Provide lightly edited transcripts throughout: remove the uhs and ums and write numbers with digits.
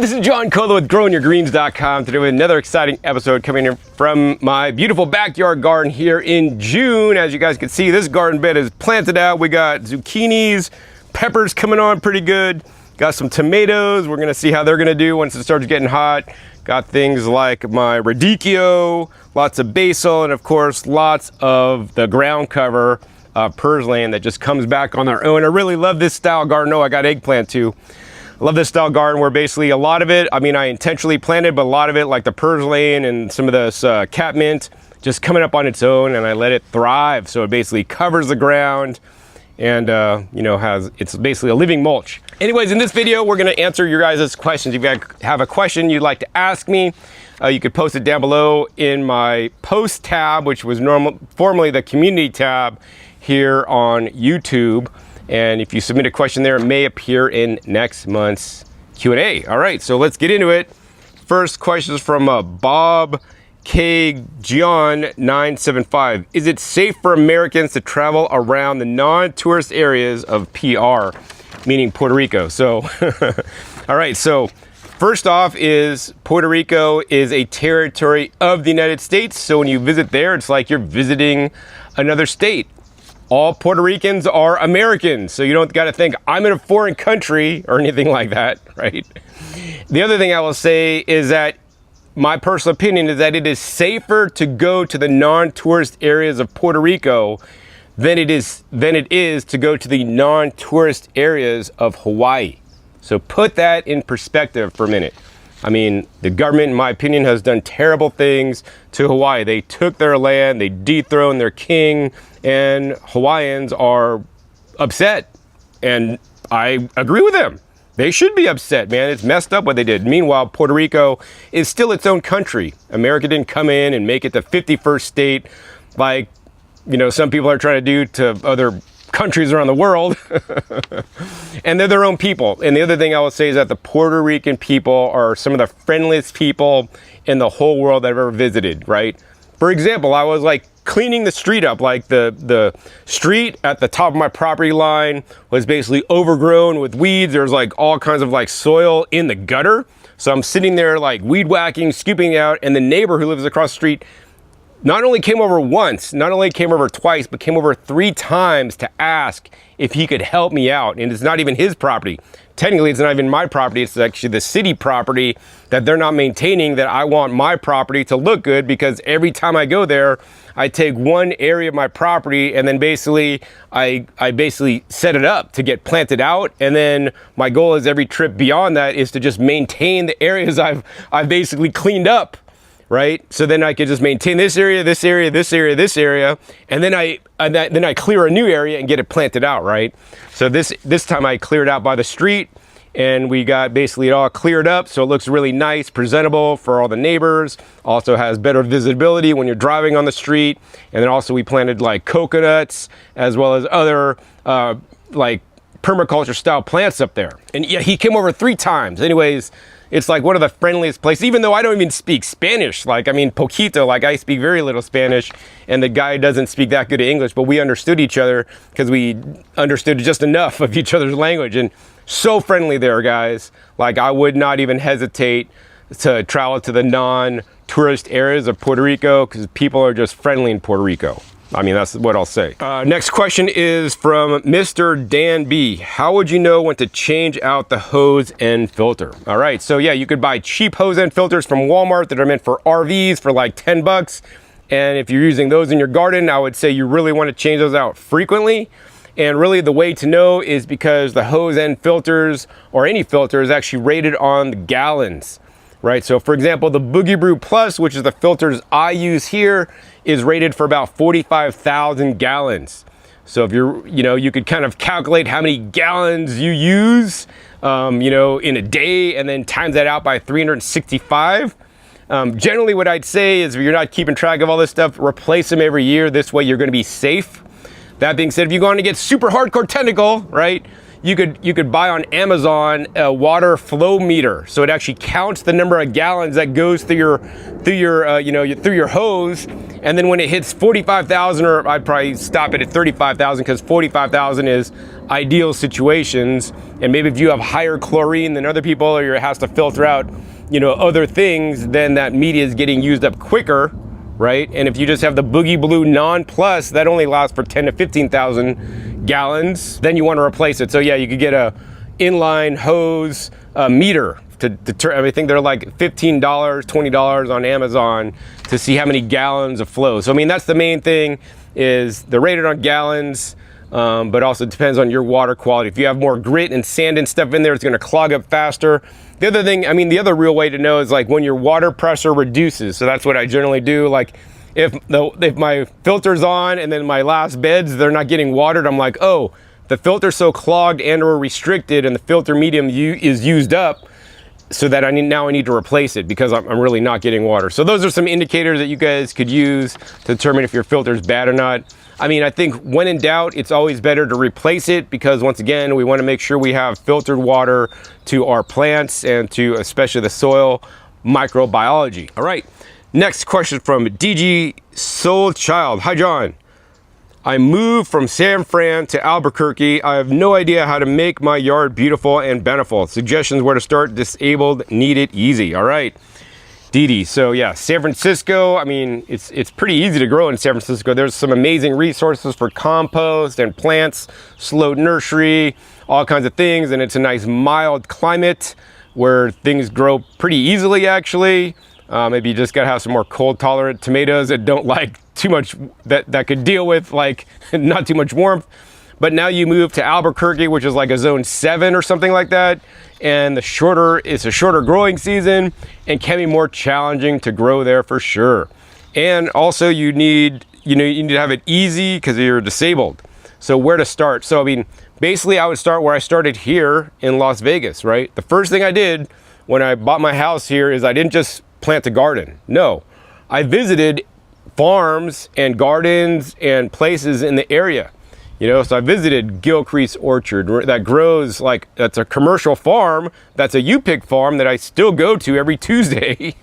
this is John Cola with growingyourgreens.com. Today with another exciting episode coming in from my beautiful backyard garden here in June. As you guys can see, this garden bed is planted out. We got zucchinis, peppers coming on pretty good. Got some tomatoes. We're gonna see how they're gonna do once it starts getting hot. Got things like my radicchio, lots of basil, and of course, lots of the ground cover purslane that just comes back on their own. I really love this style garden. Oh, I got eggplant too. I love this style garden where basically a lot of it, I mean, I intentionally planted, but a lot of it, like the purslane and some of this catmint, just coming up on its own, and I let it thrive. So it basically covers the ground and, you know, it's basically a living mulch. Anyways, in this video, we're gonna answer your guys' questions. If you guys have a question you'd like to ask me, you could post it down below in my post tab, which was formerly the community tab here on YouTube. And if you submit a question there, it may appear in next month's Q&A. All right, so let's get into it. First question is from Bob K. John 975. Is it safe for Americans to travel around the non-tourist areas of PR, meaning Puerto Rico? So, all right, so first off is Puerto Rico is a territory of the United States. So when you visit there, it's like you're visiting another state. All Puerto Ricans are Americans, so you don't got to think I'm in a foreign country or anything like that, right? The other thing I will say is that my personal opinion is that it is safer to go to the non-tourist areas of Puerto Rico than it is to go to the non-tourist areas of Hawaii. So put that in perspective for a minute. I mean, the government, in my opinion, has done terrible things to Hawaii. They took their land, they dethroned their king, and Hawaiians are upset. And I agree with them. They should be upset, man. It's messed up what they did. Meanwhile, Puerto Rico is still its own country. America didn't come in and make it the 51st state like, you know, some people are trying to do to other countries around the world. And they're their own people. And the other thing I will say is that the Puerto Rican people are some of the friendliest people in the whole world that I've ever visited, right? For example, I was like cleaning the street up, like the street at the top of my property line was basically overgrown with weeds. There was like all kinds of like soil in the gutter. So I'm sitting there like weed whacking, scooping out, and the neighbor who lives across the street not only came over once, not only came over twice, but came over 3 times to ask if he could help me out. And it's not even his property. Technically, it's not even my property. It's actually the city property that they're not maintaining, that I want my property to look good, because every time I go there, I take one area of my property and then basically, I basically set it up to get planted out. And then my goal is every trip beyond that is to just maintain the areas I've basically cleaned up. Right? So then I could just maintain this area, this area, this area, this area, and then I clear a new area and get it planted out, right? So this time I cleared out by the street, and we got basically it all cleared up, so it looks really nice, presentable for all the neighbors. Also has better visibility when you're driving on the street. And then also we planted like coconuts as well as other like permaculture style plants up there. And yeah, he came over 3 times. Anyways, it's like one of the friendliest places, even though I don't even speak Spanish. Like, I mean, poquito, like I speak very little Spanish, and the guy doesn't speak that good of English, but we understood each other because we understood just enough of each other's language. And so friendly there, guys. Like, I would not even hesitate to travel to the non-tourist areas of Puerto Rico because people are just friendly in Puerto Rico. I mean, that's what I'll say. Next question is from Mr. Dan B. How would you know when to change out the hose and filter? All right, so yeah, you could buy cheap hose end filters from Walmart that are meant for RVs for like 10 bucks. And if you're using those in your garden, I would say you really want to change those out frequently. And really the way to know is because the hose end filters, or any filter, is actually rated on the gallons. Right, so for example, the Boogie Brew Plus, which is the filters I use here, is rated for about 45,000 gallons. So if you're, you know, you could kind of calculate how many gallons you use, you know, in a day, and then times that out by 365. Generally what I'd say is if you're not keeping track of all this stuff, replace them every year. This way you're gonna be safe. That being said, if you're going to get super hardcore technical, right, you could buy on Amazon a water flow meter, so it actually counts the number of gallons that goes through your hose, and then when it hits 45,000, or I'd probably stop it at 35,000 because 45,000 is ideal situations, and maybe if you have higher chlorine than other people, or it has to filter out other things, then that media is getting used up quicker, right? And if you just have the Boogie Blue Non-Plus, that only lasts for 10 to 15,000 gallons, then you want to replace it. So yeah, you could get a inline hose meter I think they're like $15, $20 on Amazon to see how many gallons of flow. So I mean, that's the main thing, is they're rated on gallons, but also it depends on your water quality. If you have more grit and sand and stuff in there, it's going to clog up faster. The other thing, I mean, the other real way to know is like when your water pressure reduces. So that's what I generally do. Like if my filter's on and then my last beds, they're not getting watered, I'm like, oh, the filter's so clogged and or restricted and the filter medium is used up, so that I need to replace it because I'm really not getting water. So those are some indicators that you guys could use to determine if your filter is bad or not. I mean, I think when in doubt, it's always better to replace it, because once again, we want to make sure we have filtered water to our plants and to especially the soil microbiology. All right, next question from DG Soul Child. Hi, John. I moved from San Fran to Albuquerque. I have no idea how to make my yard beautiful and bountiful. Suggestions where to start. Disabled, need it easy. All right, Dee. So yeah, San Francisco, I mean, it's pretty easy to grow in San Francisco. There's some amazing resources for compost and plants, slow nursery, all kinds of things. And it's a nice mild climate where things grow pretty easily, actually. Maybe you just gotta have some more cold tolerant tomatoes that don't like too much, that could deal with like not too much warmth. But now you move to Albuquerque, which is like a zone 7 or something like that, and it's a shorter growing season and can be more challenging to grow there for sure. And also you need to have it easy because you're disabled. So where to start? So I mean, basically I would start where I started here in Las Vegas, right? The first thing I did when I bought my house here is I didn't just plant a garden. No, I visited farms and gardens and places in the area. So I visited Gilcrease Orchard that grows, like, that's a commercial farm. That's a U-Pick farm that I still go to every Tuesday,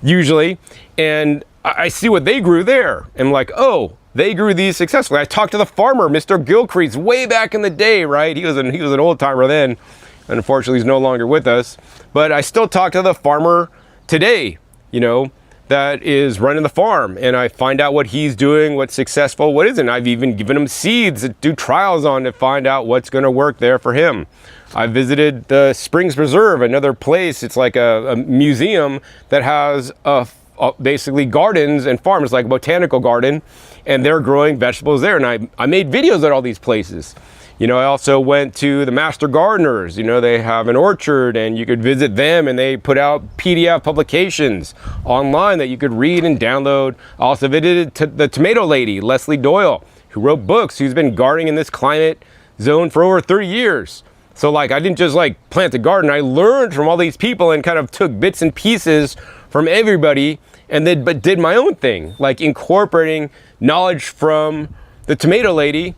usually. And I see what they grew there. And I'm like, oh, they grew these successfully. I talked to the farmer, Mr. Gilcrease, way back in the day, right? He was an old timer then. Unfortunately, he's no longer with us. But I still talk to the farmer today, that is running the farm, and I find out what he's doing, what's successful, what isn't. I've even given him seeds to do trials on to find out what's going to work there for him. I visited the Springs Preserve, another place. It's like a museum that has basically gardens and farms, like a botanical garden, and they're growing vegetables there. And I made videos at all these places. I also went to the Master Gardeners. They have an orchard and you could visit them, and they put out PDF publications online that you could read and download. I also visited the tomato lady, Leslie Doyle, who wrote books, who's been gardening in this climate zone for over 30 years. So like, I didn't just like plant a garden. I learned from all these people and kind of took bits and pieces from everybody but did my own thing, like incorporating knowledge from the tomato lady.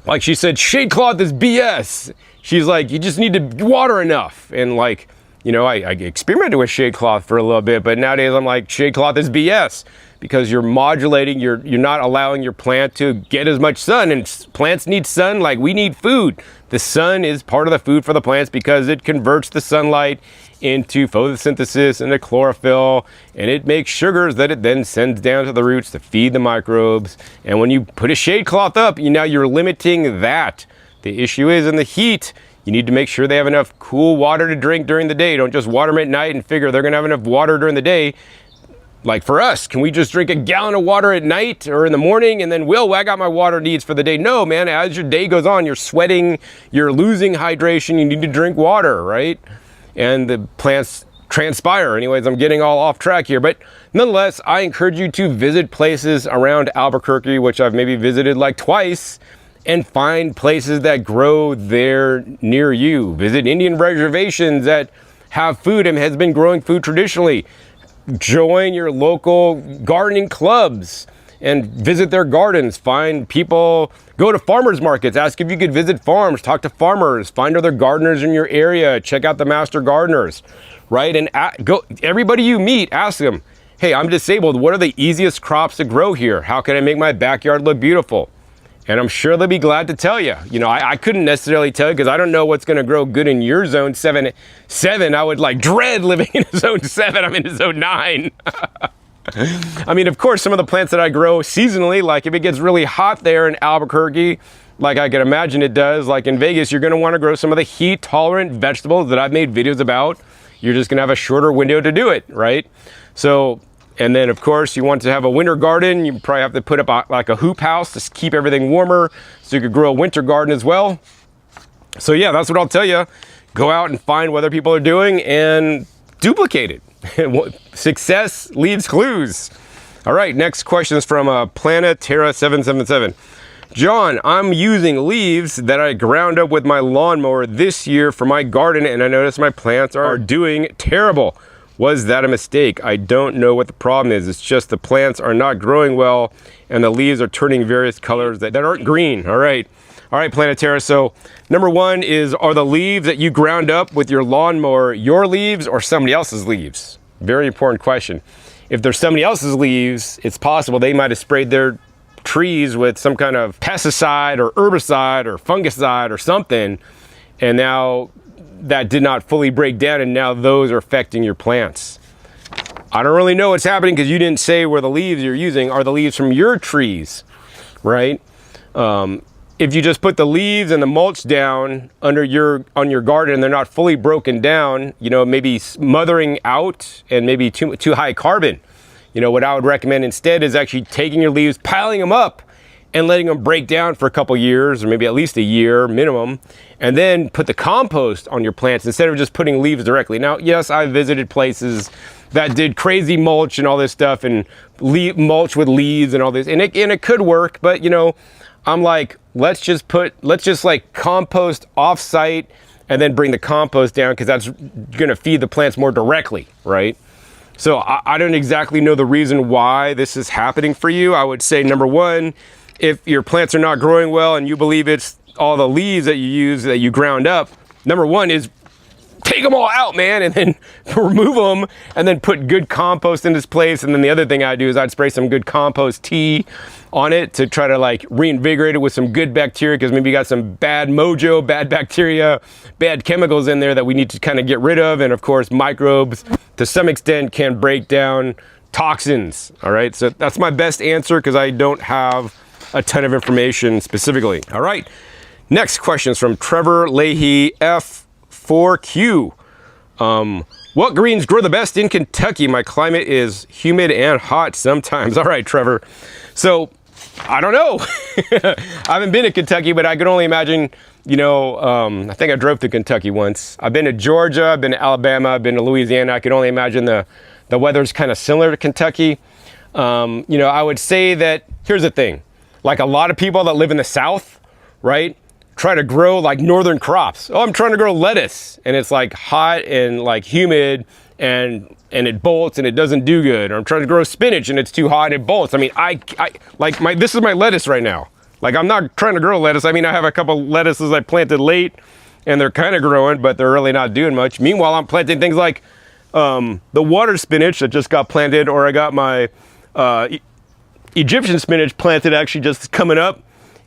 Like she said, shade cloth is BS. She's like, you just need to water enough. And like, I experimented with shade cloth for a little bit, but nowadays I'm like, shade cloth is BS, because you're modulating, you're not allowing your plant to get as much sun, and plants need sun like we need food. The sun is part of the food for the plants because it converts the sunlight into photosynthesis and the chlorophyll, and it makes sugars that it then sends down to the roots to feed the microbes. And when you put a shade cloth up, now you're limiting that. The issue is in the heat, you need to make sure they have enough cool water to drink during the day. Don't just water them at night and figure they're gonna have enough water during the day. Like for us, can we just drink a gallon of water at night or in the morning and then, I got my water needs for the day? No, man, as your day goes on, you're sweating, you're losing hydration, you need to drink water, right? And the plants transpire. Anyways, I'm getting all off track here, but nonetheless, I encourage you to visit places around Albuquerque, which I've maybe visited like twice, and find places that grow there near you. Visit Indian reservations that have food and has been growing food traditionally. Join your local gardening clubs. and visit their gardens, find people, go to farmers markets, ask if you could visit farms, talk to farmers, find other gardeners in your area, check out the master gardeners, right? And go, everybody you meet, ask them, hey, I'm disabled. What are the easiest crops to grow here? How can I make my backyard look beautiful? And I'm sure they'll be glad to tell you. You know, I couldn't necessarily tell you because I don't know what's going to grow good in your zone 7. I would like dread living in zone 7. I'm in zone 9. I mean, of course, some of the plants that I grow seasonally, like if it gets really hot there in Albuquerque, like I can imagine it does, like in Vegas, you're going to want to grow some of the heat tolerant vegetables that I've made videos about. You're just going to have a shorter window to do it, right? So, and then of course you want to have a winter garden. You probably have to put up like a hoop house to keep everything warmer so you could grow a winter garden as well. So yeah, that's what I'll tell you. Go out and find what other people are doing and duplicate it. Success leaves clues. All right, next question is from Planetera777. John, I'm using leaves that I ground up with my lawnmower this year for my garden, and I noticed my plants are doing terrible. Was that a mistake? I don't know what the problem is. It's just the plants are not growing well and the leaves are turning various colors that aren't green. All right, Planetera. So number one is, are the leaves that you ground up with your lawnmower your leaves or somebody else's leaves? Very important question. If they're somebody else's leaves, it's possible they might have sprayed their trees with some kind of pesticide or herbicide or fungicide or something, and now that did not fully break down, and now those are affecting your plants. I don't really know what's happening because you didn't say where the leaves you're using are the leaves from your trees, right? If you just put the leaves and the mulch down on your garden and they're not fully broken down, you know, maybe smothering out and maybe too high carbon. You know, what I would recommend instead is actually taking your leaves, piling them up, and letting them break down for a couple years, or maybe at least a year minimum, and then put the compost on your plants instead of just putting leaves directly. Now, yes, I visited places that did crazy mulch and all this stuff, and mulch with leaves and all this, and it could work, but you know, I'm like, let's just like compost off-site and then bring the compost down, because that's gonna feed the plants more directly, right? So I don't exactly know the reason why this is happening for you. I would say, number one, if your plants are not growing well and you believe it's all the leaves that you use that you ground up, number one is take them all out, man, and then remove them and then put good compost in this place. And then the other thing I do is I'd spray some good compost tea on it to try to like reinvigorate it with some good bacteria, because maybe you got some bad mojo, bad bacteria, bad chemicals in there that we need to kind of get rid of. And of course, microbes to some extent can break down toxins. All right, so that's my best answer because I don't have a ton of information specifically. All right, next question is from Trevor Leahy F4Q. What greens grow the best in Kentucky? My climate is humid and hot sometimes. All right, Trevor. So I don't know. I haven't been to Kentucky, but I can only imagine, you know, I think I drove through Kentucky once. I've been to Georgia, I've been to Alabama, I've been to Louisiana. I can only imagine the weather's kind of similar to Kentucky. You know, I would say that, here's the thing. Like a lot of people that live in the South, right, try to grow like northern crops. Oh, I'm trying to grow lettuce, and it's like hot and like humid, and it bolts and it doesn't do good. Or I'm trying to grow spinach and it's too hot and it bolts. I mean, this is my lettuce right now. Like, I'm not trying to grow lettuce. I mean, I have a couple lettuces I planted late and they're kind of growing, but they're really not doing much. Meanwhile, I'm planting things like the water spinach that just got planted, or I got my Egyptian spinach planted actually just coming up,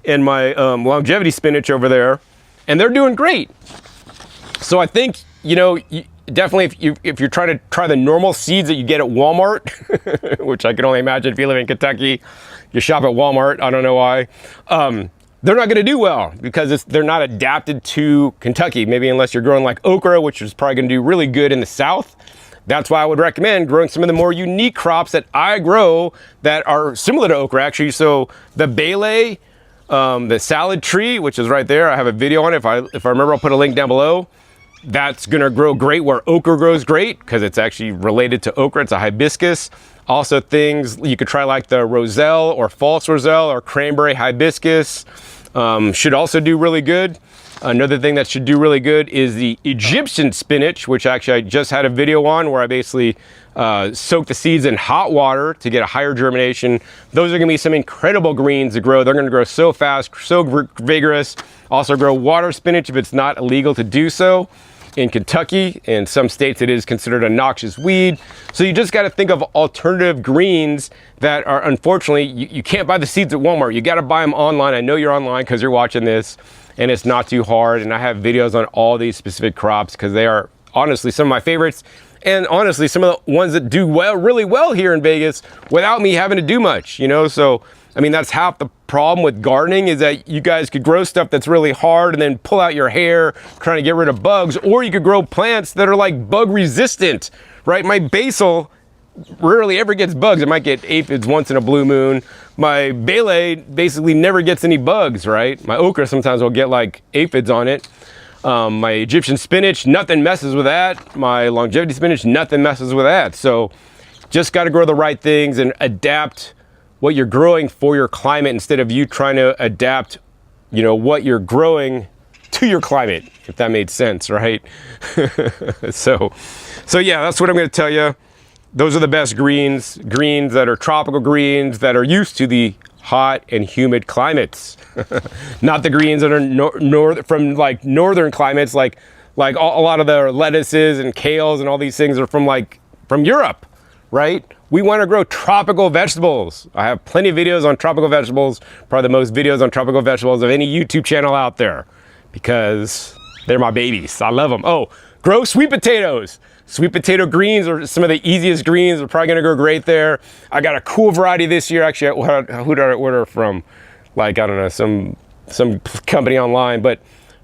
and my longevity spinach over there, and they're doing great. So I think, you know, definitely if you're trying to try the normal seeds that you get at Walmart, which I can only imagine if you live in Kentucky, you shop at Walmart, I don't know why, they're not gonna do well because they're not adapted to Kentucky, maybe unless you're growing like okra, which is probably gonna do really good in the South. That's why I would recommend growing some of the more unique crops that I grow that are similar to okra, actually. So the Bailey, the salad tree, which is right there, I have a video on it. If I remember, I'll put a link down below. That's gonna grow great where okra grows great, because it's actually related to okra. It's a hibiscus. Also things you could try like the roselle or false roselle or cranberry hibiscus should also do really good. Another thing that should do really good is the Egyptian spinach, which actually I just had a video on where I basically soak the seeds in hot water to get a higher germination. Those are gonna be some incredible greens to grow. They're gonna grow so fast, so vigorous. Also grow water spinach if it's not illegal to do so. In Kentucky, in some states it is considered a noxious weed. So you just gotta think of alternative greens that are, unfortunately, you can't buy the seeds at Walmart. You gotta buy them online. I know you're online because you're watching this, and it's not too hard. And I have videos on all these specific crops because they are honestly some of my favorites. And honestly, some of the ones that do well, really well here in Vegas without me having to do much, you know? So, I mean, that's half the problem with gardening is that you guys could grow stuff that's really hard and then pull out your hair trying to get rid of bugs, or you could grow plants that are like bug resistant, right? My basil rarely ever gets bugs. It might get aphids once in a blue moon. My bele basically never gets any bugs, right? My okra sometimes will get like aphids on it. My Egyptian spinach, nothing messes with that. My longevity spinach, nothing messes with that. So just got to grow the right things and adapt what you're growing for your climate instead of you trying to adapt, you know, what you're growing to your climate, if that made sense, right? So yeah, that's what I'm going to tell you. Those are the best greens that are tropical greens that are used to the hot and humid climates. Not the greens that are from like northern climates, like a lot of the lettuces and kales and all these things are from Europe, right? We want to grow tropical vegetables. I have plenty of videos on tropical vegetables, probably the most videos on tropical vegetables of any YouTube channel out there, because they're my babies. I love them. Oh, grow sweet potatoes. Sweet potato greens are some of the easiest greens. They're probably gonna grow great there. I got a cool variety this year. Actually, who did I order from? Like, I don't know, some company online, but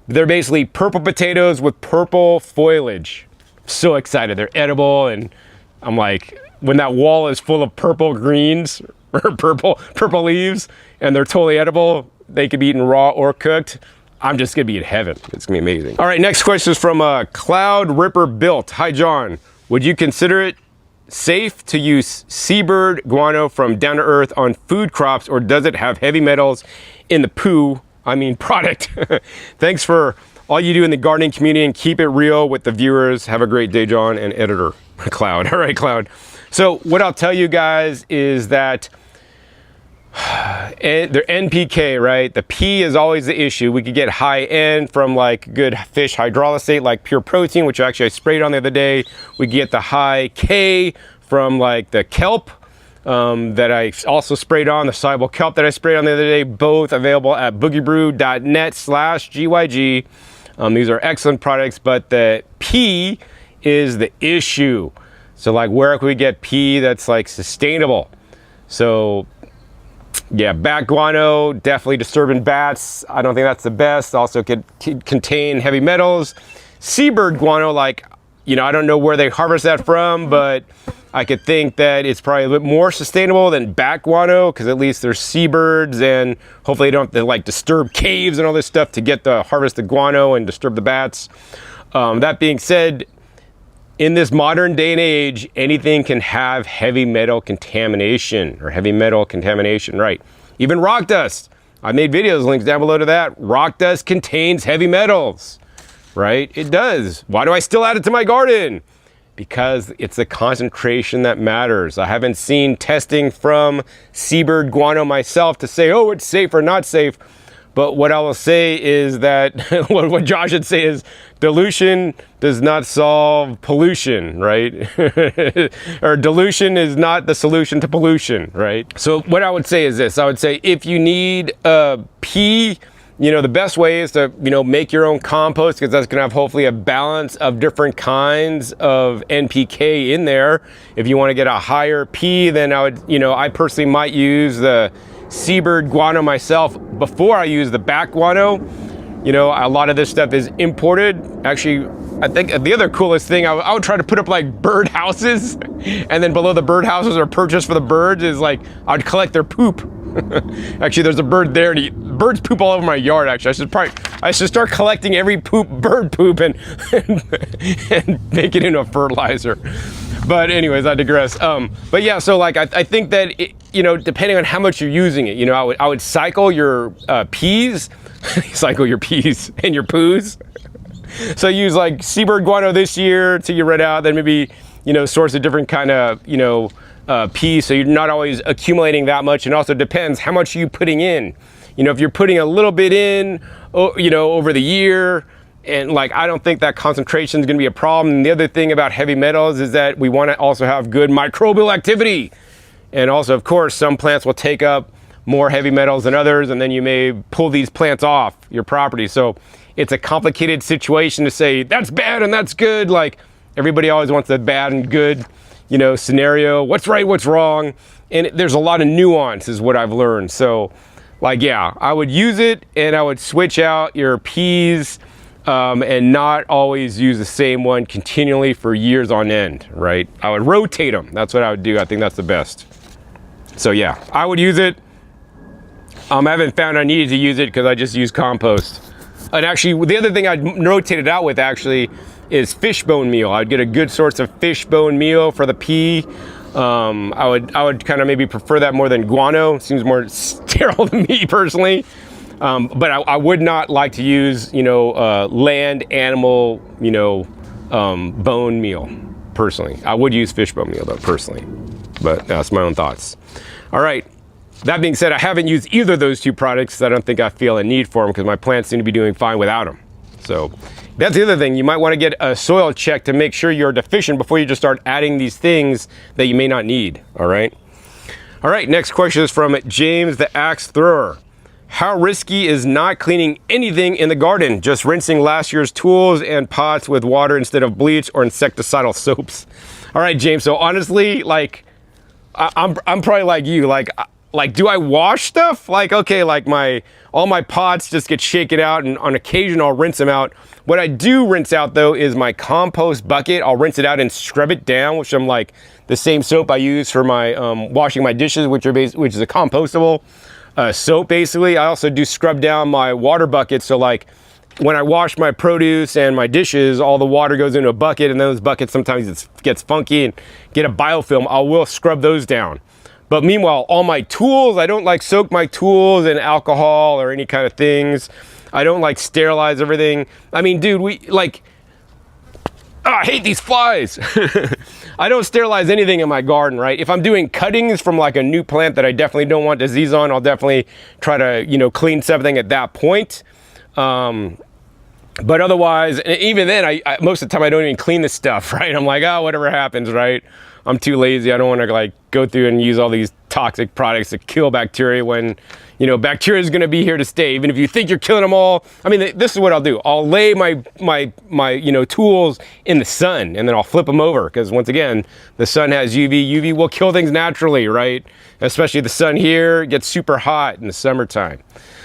they're basically purple potatoes with purple foliage. So excited. They're edible, and I'm like, when that wall is full of purple greens or purple leaves and they're totally edible, they could be eaten raw or cooked. I'm just gonna be in heaven. It's gonna be amazing. All right, next question is from Cloud Ripper Built. Hi, John. Would you consider it safe to use seabird guano from Down to Earth on food crops, or does it have heavy metals in the product? Thanks for all you do in the gardening community, and keep it real with the viewers. Have a great day, John, and editor, Cloud. All right, Cloud. So what I'll tell you guys is that they're NPK, right? The P is always the issue. We could get high N from like good fish hydrolysate, like Pure Protein, which actually I sprayed on the other day. We get the high K from like the kelp that I also sprayed on, the soluble kelp that I sprayed on the other day, both available at boogiebrew.net/GYG. These are excellent products, but the P is the issue. So like, where can we get P that's like sustainable? So yeah, bat guano, definitely disturbing bats. I don't think that's the best. Also could contain heavy metals. Seabird guano, like, you know, I don't know where they harvest that from, but I could think that it's probably a bit more sustainable than bat guano, because at least there's seabirds, and hopefully they don't have to like disturb caves and all this stuff to get the harvest the guano and disturb the bats. That being said, in this modern day and age, anything can have heavy metal contamination, right? Even rock dust. I made videos, links down below to that. Rock dust contains heavy metals, right? It does. Why do I still add it to my garden? Because it's the concentration that matters. I haven't seen testing from seabird guano myself to say, oh, it's safe or not safe. But what I will say is that, what Josh would say is, dilution does not solve pollution, right? Or dilution is not the solution to pollution, right? So what I would say is this. I would say if you need a P, you know, the best way is to, you know, make your own compost, because that's gonna have hopefully a balance of different kinds of NPK in there. If you wanna get a higher P, then I would, you know, I personally might use the seabird guano myself before I use the bat guano. You know, a lot of this stuff is imported. Actually, I think the other coolest thing, I would try to put up like bird houses, and then below the bird houses are purchased for the birds is like, I'd collect their poop. Actually, there's a bird there, and birds poop all over my yard. Actually, I should start collecting every bird poop and make it into a fertilizer. But anyways, I digress. But yeah, so like I think that you know, depending on how much you're using it, you know, I would cycle your peas, cycle your peas and your poos. So use like seabird guano this year till you run out, then maybe, you know, source a different kind of, you know, peas, so you're not always accumulating that much. And also depends how much you're putting in. You know, if you're putting a little bit in, you know, over the year, and like, I don't think that concentration is going to be a problem. And the other thing about heavy metals is that we want to also have good microbial activity. And also, of course, some plants will take up more heavy metals than others, and then you may pull these plants off your property. So it's a complicated situation to say that's bad and that's good. Like, everybody always wants the bad and good, you know, scenario. What's right, what's wrong? And there's a lot of nuance is what I've learned. So like, yeah, I would use it, and I would switch out your peas, and not always use the same one continually for years on end, right? I would rotate them. That's what I would do. I think that's the best. So yeah, I would use it. I haven't found I needed to use it because I just use compost. And actually, the other thing I'd rotate it out with actually is fish bone meal. I'd get a good source of fish bone meal for the pea. I would kind of maybe prefer that more than guano. It seems more sterile to me personally. But I would not like to use, you know, land animal, you know, bone meal personally. I would use fish bone meal though, personally, but that's my own thoughts. All right. That being said, I haven't used either of those two products. I don't think I feel a need for them because my plants seem to be doing fine without them. So that's the other thing. You might want to get a soil check to make sure you're deficient before you just start adding these things that you may not need. All right. All right. Next question is from James the Axe Thrower. How risky is not cleaning anything in the garden? Just rinsing last year's tools and pots with water instead of bleach or insecticidal soaps. All right, James. So honestly, like, I'm probably like you. Like, do I wash stuff? Like, okay, like all my pots just get shaken out, and on occasion I'll rinse them out. What I do rinse out though is my compost bucket. I'll rinse it out and scrub it down, which I'm like the same soap I use for my washing my dishes, which is a compostable soap basically. I also do scrub down my water bucket, so like when I wash my produce and my dishes, all the water goes into a bucket, and those buckets sometimes it gets funky and get a biofilm. I will scrub those down. But meanwhile, all my tools, I don't like soak my tools in alcohol or any kind of things. I don't like sterilize everything. I mean, dude, I hate these flies. I don't sterilize anything in my garden, right? If I'm doing cuttings from like a new plant that I definitely don't want disease on, I'll definitely try to, you know, clean something at that point. But otherwise, even then, I most of the time I don't even clean this stuff, right? I'm like, oh, whatever happens, right? I'm too lazy. I don't want to like go through and use all these toxic products to kill bacteria when, you know, bacteria is going to be here to stay. Even if you think you're killing them all. I mean, this is what I'll do. I'll lay my you know, tools in the sun, and then I'll flip them over, because once again, the sun has UV. UV will kill things naturally, right? Especially the sun here gets super hot in the summertime.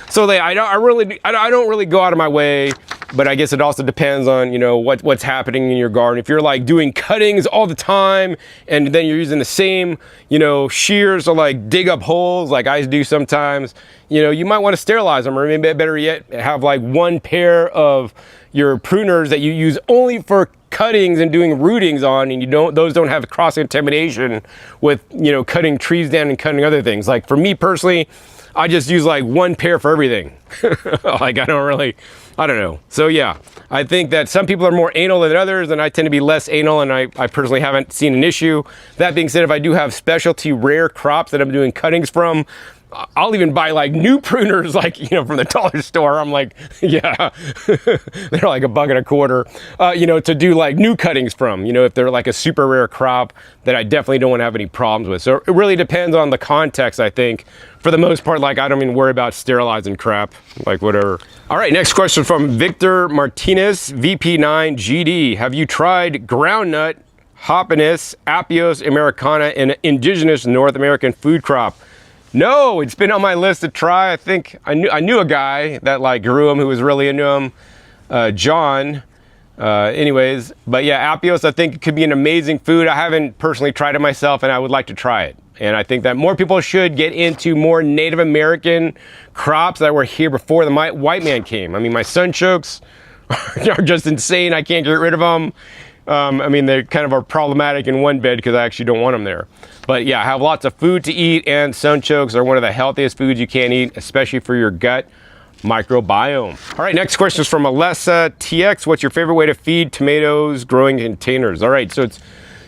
So I don't really go out of my way, but I guess it also depends on, you know, what's happening in your garden. If you're like doing cuttings all the time, and then you're using the same, you know, shears to like dig up holes like I do sometimes, you know, you might want to sterilize them, or maybe better yet, have like one pair of your pruners that you use only for cuttings and doing rootings on, and those don't have cross contamination with, you know, cutting trees down and cutting other things. Like for me personally, I just use like one pair for everything. Like I don't know. So yeah, I think that some people are more anal than others, and I tend to be less anal, and I personally haven't seen an issue. That being said, if I do have specialty rare crops that I'm doing cuttings from, I'll even buy like new pruners, like, you know, from the dollar store. I'm like, yeah, they're like $1.25, you know, to do like new cuttings from, you know, if they're like a super rare crop that I definitely don't want to have any problems with. So it really depends on the context, I think. For the most part, like I don't even worry about sterilizing crap, like whatever. All right, next question from Victor Martinez, VP9GD. Have you tried groundnut, hoppiness, Apios, americana, an indigenous North American food crop? No, it's been on my list to try. I think I knew a guy that like grew them who was really into them, John. Anyways, but yeah, Apios I think could be an amazing food. I haven't personally tried it myself, and I would like to try it. And I think that more people should get into more Native American crops that were here before the white man came. I mean, my sunchokes are just insane. I can't get rid of them. I mean, they kind of are problematic in one bed because I actually don't want them there. But yeah, have lots of food to eat, and sunchokes are one of the healthiest foods you can eat, especially for your gut microbiome. All right, next question is from Alessa TX. What's your favorite way to feed tomatoes growing in containers? All right, so it's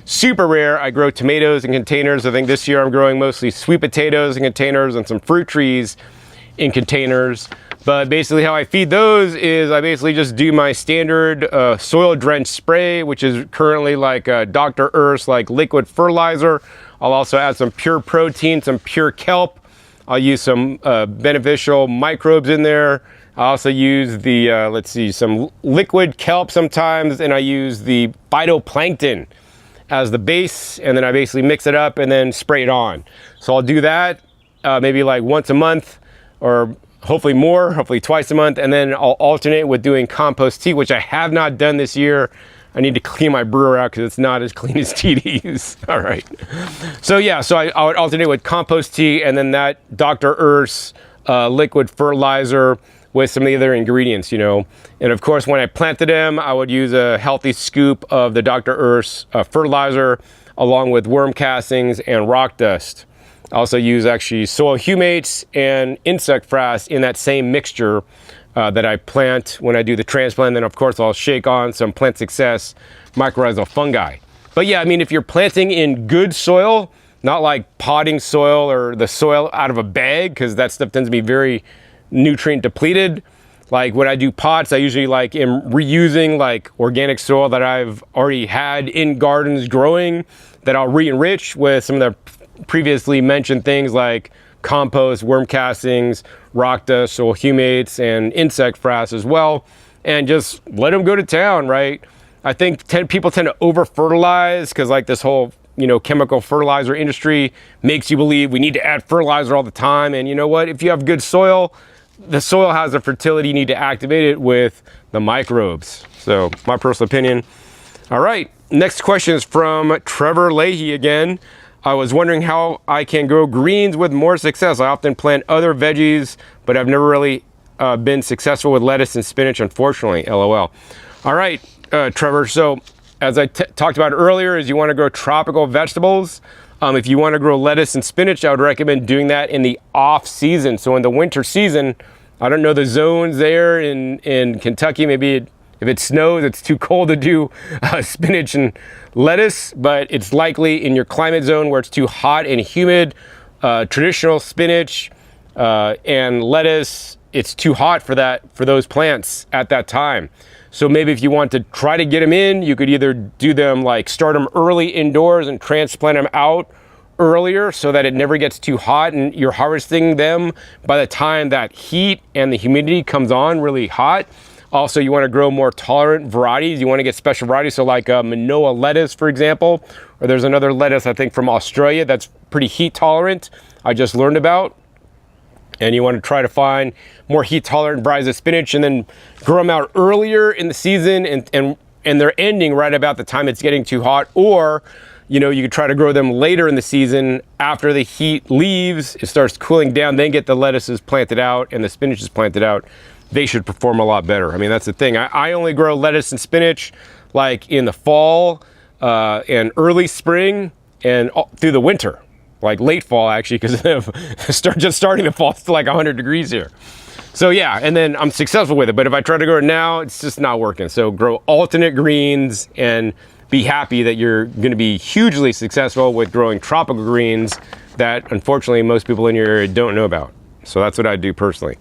super rare. I grow tomatoes in containers. I think this year I'm growing mostly sweet potatoes in containers and some fruit trees in containers. But basically how I feed those is I basically just do my standard soil drench spray, which is currently like Dr. Earth's like liquid fertilizer. I'll also add some pure protein, some pure kelp. I'll use some beneficial microbes in there. I also use the, let's see, some liquid kelp sometimes, and I use the phytoplankton as the base, and then I basically mix it up and then spray it on. So I'll do that maybe like once a month, or hopefully more, hopefully twice a month, and then I'll alternate with doing compost tea, which I have not done this year. I need to clean my brewer out because it's not as clean as TD's. All right. So yeah, so I would alternate with compost tea and then that Dr. Earth's liquid fertilizer with some of the other ingredients, you know. And of course, when I planted them, I would use a healthy scoop of the Dr. Earth's fertilizer along with worm castings and rock dust. I also use actually soil humates and insect frass in that same mixture that I plant when I do the transplant. Then of course I'll shake on some Plant Success mycorrhizal fungi. But yeah, I mean, if you're planting in good soil, not like potting soil or the soil out of a bag, because that stuff tends to be very nutrient depleted. Like when I do pots, I usually like am reusing like organic soil that I've already had in gardens growing that I'll re-enrich with some of the previously mentioned things like compost, worm castings, rock dust, soil humates, and insect frass as well, and just let them go to town, right? I think people tend to over fertilize because like this whole, you know, chemical fertilizer industry makes you believe we need to add fertilizer all the time. And you know what? If you have good soil, the soil has the fertility. You need to activate it with the microbes. So my personal opinion. All right, next question is from Trevor Leahy again. I was wondering how I can grow greens with more success. I often plant other veggies, but I've never really been successful with lettuce and spinach, unfortunately, LOL. All right, Trevor, so as I talked about earlier, is you want to grow tropical vegetables. If you want to grow lettuce and spinach, I would recommend doing that in the off season. So in the winter season, I don't know the zones there in Kentucky, maybe if it snows, it's too cold to do spinach and lettuce, but it's likely in your climate zone where it's too hot and humid, traditional spinach and lettuce, it's too hot for those plants at that time. So maybe if you want to try to get them in, you could either do them like start them early indoors and transplant them out earlier so that it never gets too hot and you're harvesting them by the time that heat and the humidity comes on really hot. Also, you want to grow more tolerant varieties. You want to get special varieties, so like Manoa lettuce, for example, or there's another lettuce, I think, from Australia that's pretty heat tolerant, I just learned about. And you want to try to find more heat tolerant varieties of spinach and then grow them out earlier in the season and they're ending right about the time it's getting too hot. Or, you know, you could try to grow them later in the season after the heat leaves, it starts cooling down, then get the lettuces planted out and the spinach is planted out. They should perform a lot better. I mean, that's the thing. I only grow lettuce and spinach like in the fall and early spring and through the winter, like late fall actually, because just starting the fall, it's still like 100 degrees here. So yeah, and then I'm successful with it. But if I try to grow it now, it's just not working. So grow alternate greens and be happy that you're going to be hugely successful with growing tropical greens that unfortunately most people in your area don't know about. So that's what I do personally.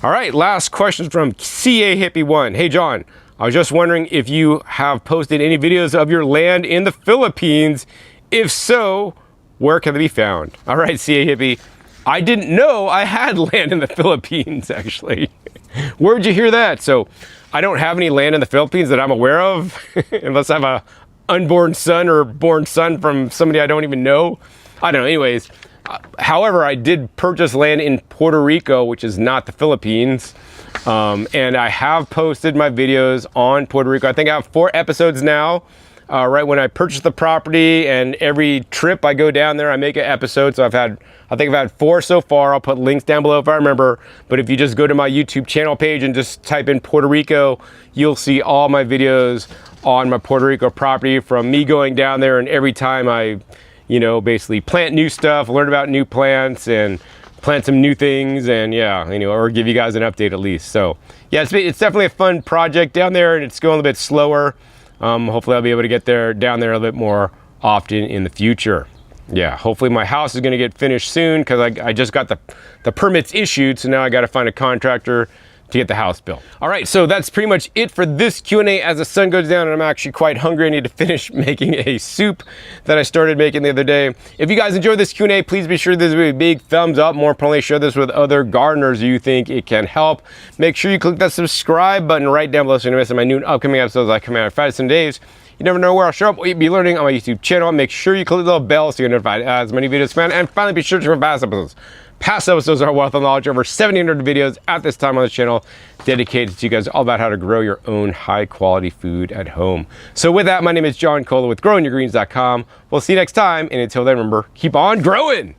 All right, last question from CA Hippie 1. Hey John, I was just wondering if you have posted any videos of your land in the Philippines. If so, where can they be found? All right, CA Hippie, I didn't know I had land in the Philippines, actually. Where'd you hear that? So I don't have any land in the Philippines that I'm aware of, unless I have a unborn son or born son from somebody I don't even know. I don't know, anyways. However, I did purchase land in Puerto Rico, which is not the Philippines. And I have posted my videos on Puerto Rico. I think I have 4 episodes now right when I purchased the property, and every trip I go down there, I make an episode. So I think I've had 4 so far. I'll put links down below if I remember. But if you just go to my YouTube channel page and just type in Puerto Rico, you'll see all my videos on my Puerto Rico property, from me going down there and every time I, basically plant new stuff, learn about new plants, and plant some new things, and or give you guys an update at least. So yeah, it's definitely a fun project down there, and it's going a bit slower. Hopefully I'll be able to get down there a little bit more often in the future. Yeah, hopefully my house is going to get finished soon, because I just got the permits issued, so now I got to find a contractor to get the house built. All right, so that's pretty much it for this Q&A as the sun goes down and I'm actually quite hungry. I need to finish making a soup that I started making the other day. If you guys enjoyed this Q&A, please be sure to give it a big thumbs up. More importantly, share this with other gardeners you think it can help. Make sure you click that subscribe button right down below so you don't miss my new and upcoming episodes that come out 5 to 7 days. You never know where I'll show up, what you'll be learning on my YouTube channel. Make sure you click the little bell so you're notified as many videos come out. And finally, be sure to check my past episodes. Past episodes are wealth of knowledge. Over 1,700 videos at this time on this channel dedicated to you guys all about how to grow your own high quality food at home. So with that, my name is John Cola with growingyourgreens.com. We'll see you next time. And until then, remember, keep on growing.